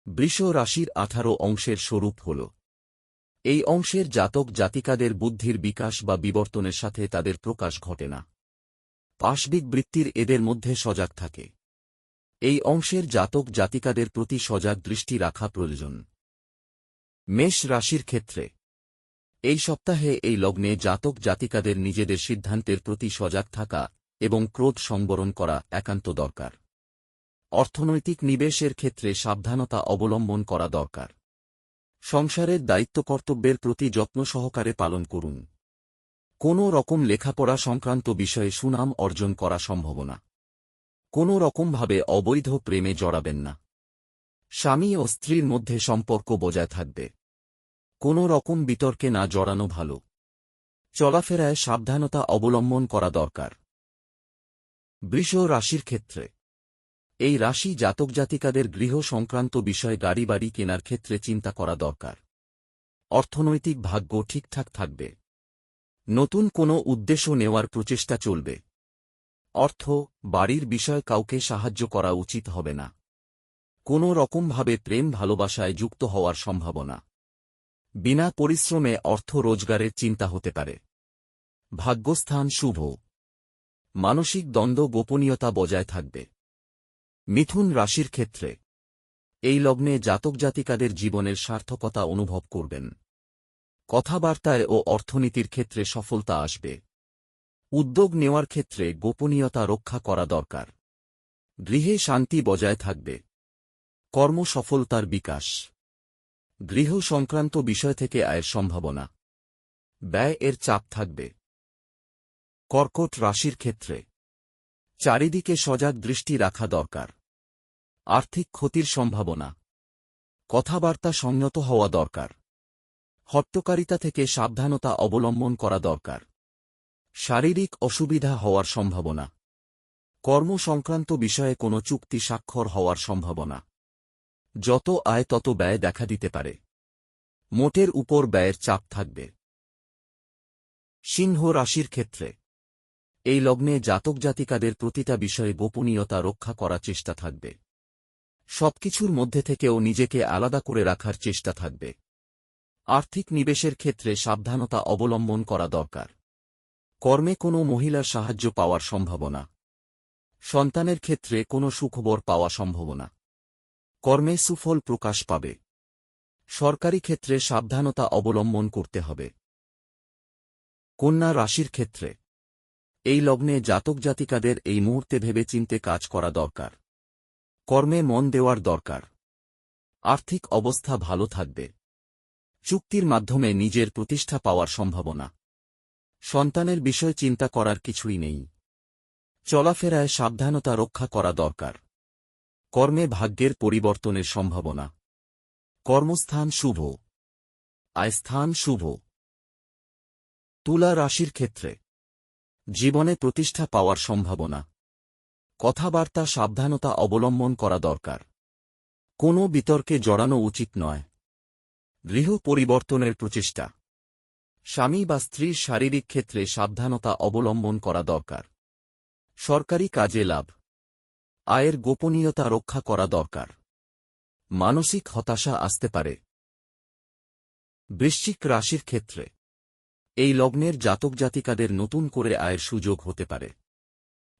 বৃষ রাশির 18 অংশের স্বরূপ হল। এই অংশের জাতক জাতিকাদের বুদ্ধির বিকাশ বা বিবর্তনের সাথে তাদের প্রকাশ ঘটে না। পাশবিক বৃত্তির এদের মধ্যে সজাগ থাকে। এই অংশের জাতক জাতিকাদের প্রতি সজাগ দৃষ্টি রাখা প্রয়োজন। মেষ রাশির ক্ষেত্রে এই সপ্তাহে এই লগ্নে জাতক জাতিকাদের নিজেদের সিদ্ধান্তের প্রতি সজাগ থাকা এবং ক্রোধ সংবরণ করা একান্ত দরকার। অর্থনৈতিক নিবেশের ক্ষেত্রে সাবধানতা অবলম্বন করা দরকার। সংসারের দায়িত্ব কর্তব্যের প্রতি যত্ন সহকারে পালন করুন। কোনো রকম লেখাপড়া সংক্রান্ত বিষয়ে সুনাম অর্জন করা সম্ভাবনা। কোনো রকমভাবে অবৈধ প্রেমে জড়াবেন না। স্বামী ও স্ত্রীর মধ্যে সম্পর্ক বজায় থাকবে। কোনো রকম বিতর্কে না জড়ানো ভালো। চলাফেরায় সাবধানতা অবলম্বন করা দরকার। বৃষ রাশির ক্ষেত্রে এই রাশি জাতক জাতিকাদের গৃহ সংক্রান্ত বিষয় গাড়ি বাড়ি কেনার ক্ষেত্রে চিন্তা করা দরকার। অর্থনৈতিক ভাগ্য ঠিকঠাক থাকবে। নতুন কোনো উদ্দেশ্য নেওয়ার প্রচেষ্টা চলবে। অর্থ, বাড়ির বিষয় কাউকে সাহায্য করা উচিত হবে না। কোনো রকমভাবে প্রেম ভালোবাসায় যুক্ত হওয়ার সম্ভাবনা। বিনা পরিশ্রমে অর্থ রোজগারের চিন্তা হতে পারে। ভাগ্যস্থান শুভ। মানসিক দ্বন্দ্ব গোপনীয়তা বজায় থাকবে। মিথুন রাশির ক্ষেত্রে এই লগ্নে জাতক জাতিকাদের জীবনের সার্থকতা অনুভব করবেন। কথাবার্তায় ও অর্থনীতির ক্ষেত্রে সফলতা আসবে। উদ্যোগ নেওয়ার ক্ষেত্রে গোপনীয়তা রক্ষা করা দরকার। গৃহে শান্তি বজায় থাকবে। কর্মসফলতার বিকাশ। গৃহ সংক্রান্ত বিষয় থেকে আয়ের সম্ভাবনা। ব্যয় এর চাপ থাকবে। কর্কট রাশির ক্ষেত্রে চারিদিকে সজাগ দৃষ্টি রাখা দরকার। আর্থিক ক্ষতির সম্ভাবনা। কথাবার্তা সংযত হওয়া দরকার। হট্টকারিতা থেকে সাবধানতা অবলম্বন করা দরকার। শারীরিক অসুবিধা হওয়ার সম্ভাবনা। কর্ম সংক্রান্ত বিষয়ে কোনো চুক্তি স্বাক্ষর হওয়ার সম্ভাবনা। যত আয় তত ব্যয় দেখা দিতে পারে। মোটের উপর ব্যয়ের চাপ থাকবে। সিংহ রাশির ক্ষেত্রে এই লগ্নে জাতক জাতিকাদের প্রতিটা বিষয়ে গোপনীয়তা রক্ষা করার চেষ্টা থাকবে। সবকিছুর মধ্যে থেকেও নিজেকে আলাদা করে রাখার চেষ্টা থাকবে। আর্থিক নিবেশের ক্ষেত্রে সাবধানতা অবলম্বন করা দরকার। কর্মে কোনো মহিলার সাহায্য পাওয়ার সম্ভাবনা। সন্তানের ক্ষেত্রে কোনো সুখবর পাওয়া সম্ভাবনা। কর্মে সুফল প্রকাশ পাবে। সরকারি ক্ষেত্রে সাবধানতা অবলম্বন করতে হবে। কন্যা রাশির ক্ষেত্রে এই লগ্নে জাতক জাতিকাদের এই মুহূর্তে ভেবেচিন্তে কাজ করা দরকার। কর্মে মন দেওয়ার দরকার। আর্থিক অবস্থা ভালো থাকবে। চুক্তির মাধ্যমে নিজের প্রতিষ্ঠা পাওয়ার সম্ভাবনা। সন্তানের বিষয় চিন্তা করার কিছুই নেই। চলাফেরায় সাবধানতা রক্ষা করা দরকার। কর্মে ভাগ্যের পরিবর্তনের সম্ভাবনা। কর্মস্থান শুভ। আয়স্থান শুভ। তুলা রাশির ক্ষেত্রে জীবনে প্রতিষ্ঠা পাওয়ার সম্ভাবনা। কথাবার্তা সাবধানতা অবলম্বন করা দরকার। কোনো বিতর্কে জড়ানো উচিত নয়। গৃহ পরিবর্তনের প্রচেষ্টা। স্বামী বা স্ত্রীর শারীরিক ক্ষেত্রে সাবধানতা অবলম্বন করা দরকার। সরকারি কাজে লাভ। আয়ের গোপনীয়তা রক্ষা করা দরকার। মানসিক হতাশা আসতে পারে। বৃশ্চিক রাশির ক্ষেত্রে এই লগ্নের জাতক জাতিকাদের নতুন করে আয়ের সুযোগ হতে পারে।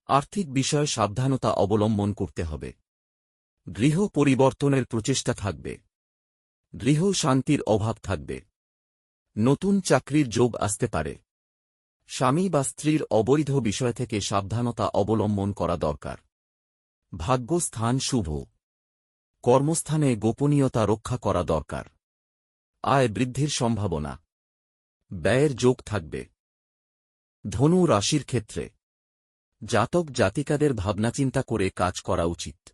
আর্থিক বিষয়ে সাবধানতা অবলম্বন করতে হবে। গৃহ পরিবর্তনের প্রচেষ্টা থাকবে। গৃহ শান্তির অভাব থাকবে। নতুন চাকরির যোগ আসতে পারে। স্বামী বা স্ত্রীর অবৈধ বিষয় থেকে সাবধানতা অবলম্বন করা দরকার। ভাগ্যস্থান শুভ। কর্মস্থানে গোপনীয়তা রক্ষা করা দরকার। আয় বৃদ্ধির সম্ভাবনা। ব্যয়ের যোগ থাকবে। ধনু রাশির ক্ষেত্রে জাতক জাতিকাদের ভাবনাচিন্তা করে কাজ করা উচিত।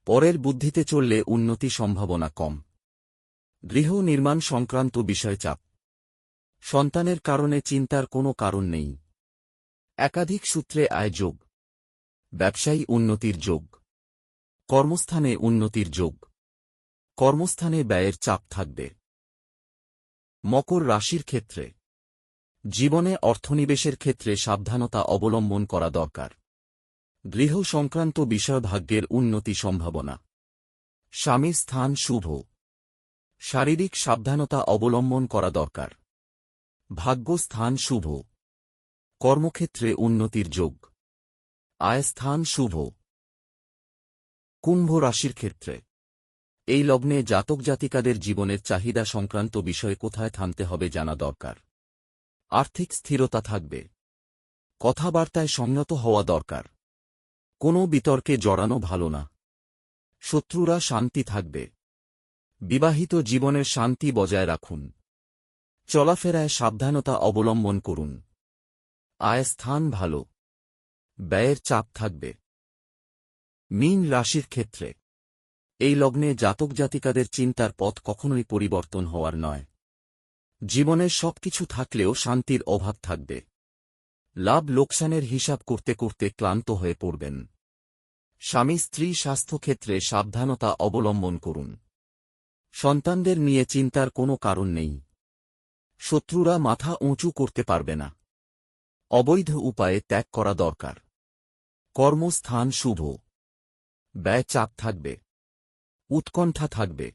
পরের বুদ্ধিতে চললে উন্নতি সম্ভাবনা কম। গৃহ নির্মাণ সংক্রান্ত বিষয় চাপ। সন্তানের কারণে চিন্তার কোনো কারণ নেই। একাধিক সূত্রে আয় যোগ। ব্যবসায়ী উন্নতির যোগ। কর্মস্থানে উন্নতির যোগ। কর্মস্থানে ব্যয়ের চাপ থাকবে। মকর রাশির ক্ষেত্রে জীবনে অর্থনিবেশের ক্ষেত্রে সাবধানতা অবলম্বন করা দরকার। গৃহ সংক্রান্ত বিষয় ভাগ্যের উন্নতি সম্ভাবনা। স্বামীর স্থান শুভ। শারীরিক সাবধানতা অবলম্বন করা দরকার। ভাগ্য স্থান শুভ। কর্মক্ষেত্রে উন্নতির যোগ। আয় স্থান শুভ। কুম্ভ রাশির ক্ষেত্রে এই লগ্নে জাতক জাতিকাদের জীবনের চাহিদা সংক্রান্ত বিষয়ে কোথায় থামতে হবে জানা দরকার। আর্থিক স্থিরতা থাকবে। কথাবার্তায় সংযত হওয়া দরকার। কোনো বিতর্কে জড়ানো ভালো না। শত্রুরা শান্তি থাকবে। বিবাহিত জীবনের শান্তি বজায় রাখুন। চলাফেরায় সাবধানতা অবলম্বন করুন। আয় স্থান ভালো। ব্যয়ের চাপ থাকবে। মীন রাশির ক্ষেত্রে এই লগ্নে জাতক জাতিকাদের চিন্তার পথ কখনোই পরিবর্তন হওয়ার নয়। জীবনের সবকিছু থাকলেও শান্তির অভাব থাকবে। লাভ লোকসানের হিসাব করতে করতে ক্লান্ত হয়ে পড়বেন। স্বামী স্ত্রী স্বাস্থ্যক্ষেত্রে সাবধানতা অবলম্বন করুন। সন্তানদের নিয়ে চিন্তার কোনো কারণ নেই। শত্রুরা মাথা উঁচু করতে পারবে না। অবৈধ উপায়ে ত্যাগ করা দরকার। কর্মস্থান শুভ। ব্যয় চাপ থাকবে। উৎকণ্ঠা থাকবে।